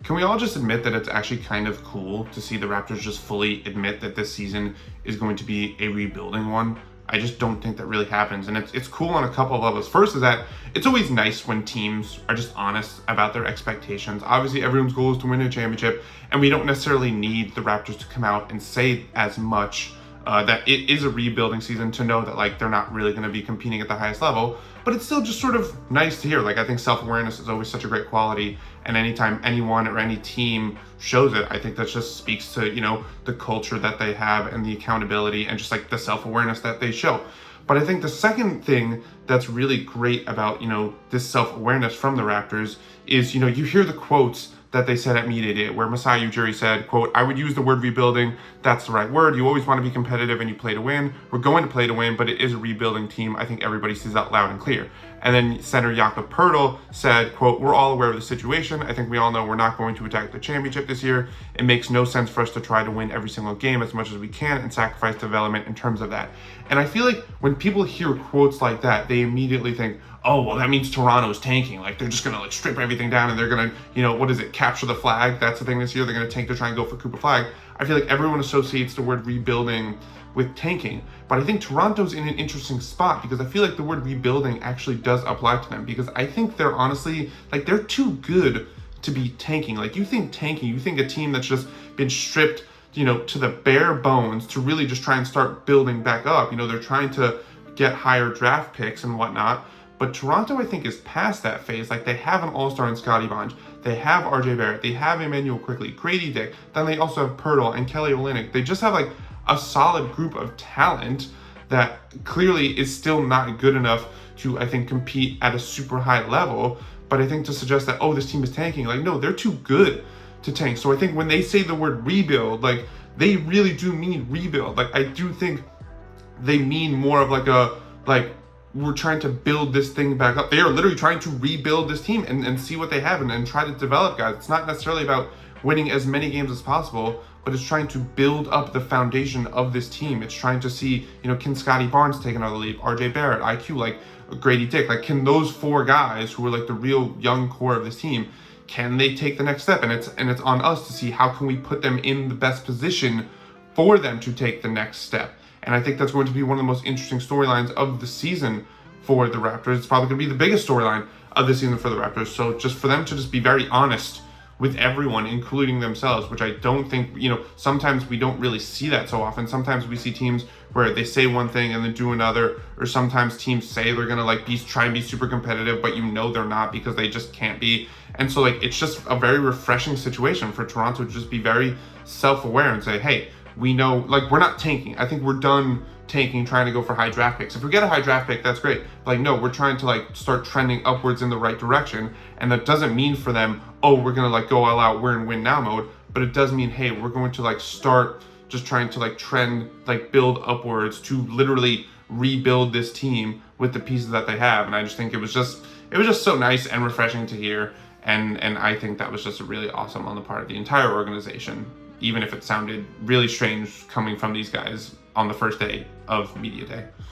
can we all just admit that it's actually kind of cool to see the Raptors just fully admit that this season is going to be a rebuilding one? I just don't think that really happens. And it's cool on a couple of levels. First is that it's always nice when teams are just honest about their expectations. Obviously, everyone's goal is to win a championship, and we don't necessarily need the Raptors to come out and say as much that it is a rebuilding season, to know that like they're not really going to be competing at the highest level. But it's still just sort of nice to hear. Like, I think self-awareness is always such a great quality, and anytime anyone or any team shows it, I think that just speaks to, you know, the culture that they have and the accountability and just like the self-awareness that they show. But I think the second thing that's really great about, you know, this self-awareness from the Raptors is, you know, you hear the quotes that they said at Media Day, where Masai Ujiri said, quote, "I would use the word rebuilding. That's the right word. You always want to be competitive and you play to win. We're going to play to win, but it is a rebuilding team. I think everybody sees that loud and clear." And then Center Jakob Poeltl said, quote, "We're all aware of the situation. I think we all know we're not going to attack the championship this year. It makes no sense for us to try to win every single game as much as we can and sacrifice development in terms of that." And I feel like when people hear quotes like that, they immediately think, oh, well, that means Toronto's tanking. Like, they're just going to like strip everything down and they're going to, you know, what is it, capture the flag? That's the thing this year. They're going to tank to try and go for Cooper flag. I feel like everyone associates the word rebuilding with tanking. But I think Toronto's in an interesting spot, because I feel like the word rebuilding actually does apply to them, because I think they're honestly, like, they're too good to be tanking. Like, you think tanking, you think a team that's just been stripped, you know, to the bare bones to really just try and start building back up. You know, they're trying to get higher draft picks and whatnot. But Toronto, I think, is past that phase. Like, they have an all-star in Scotty Barnes. They have RJ Barrett. They have Emmanuel Quickley, Grady Dick. Then they also have Poeltl and Kelly Olynyk. They just have, like, a solid group of talent that clearly is still not good enough to, I think, compete at a super high level. But I think to suggest that, oh, this team is tanking, like, no, they're too good to tank. So I think when they say the word rebuild, like, they really do mean rebuild. Like, I do think they mean more of like a, like, we're trying to build this thing back up. They are literally trying to rebuild this team and see what they have and try to develop guys. It's not necessarily about winning as many games as possible, but it's trying to build up the foundation of this team. It's trying to see, you know, can Scotty Barnes take another leap? RJ Barrett, IQ, like Grady Dick, like, can those four guys who are like the real young core of this team, can they take the next step? And it's on us to see how can we put them in the best position for them to take the next step. And I think that's going to be one of the most interesting storylines of the season for the Raptors. It's probably going to be the biggest storyline of the season for the Raptors. So just for them to just be very honest with everyone, including themselves, which I don't think, you know, sometimes we don't really see that so often. Sometimes we see teams where they say one thing and then do another, or sometimes teams say they're going to like try and be super competitive, but you know they're not because they just can't be. And so like, it's just a very refreshing situation for Toronto to just be very self-aware and say, hey, we know, like, we're not tanking. I think we're done tanking, trying to go for high draft picks. If we get a high draft pick, that's great. But like, no, we're trying to like start trending upwards in the right direction. And that doesn't mean for them, oh, we're gonna like go all out, we're in win now mode. But it does mean, hey, we're going to like start just trying to like trend, like build upwards to literally rebuild this team with the pieces that they have. And I just think it was just so nice and refreshing to hear. And I think that was just really awesome on the part of the entire organization, even if it sounded really strange coming from these guys on the first day of Media Day.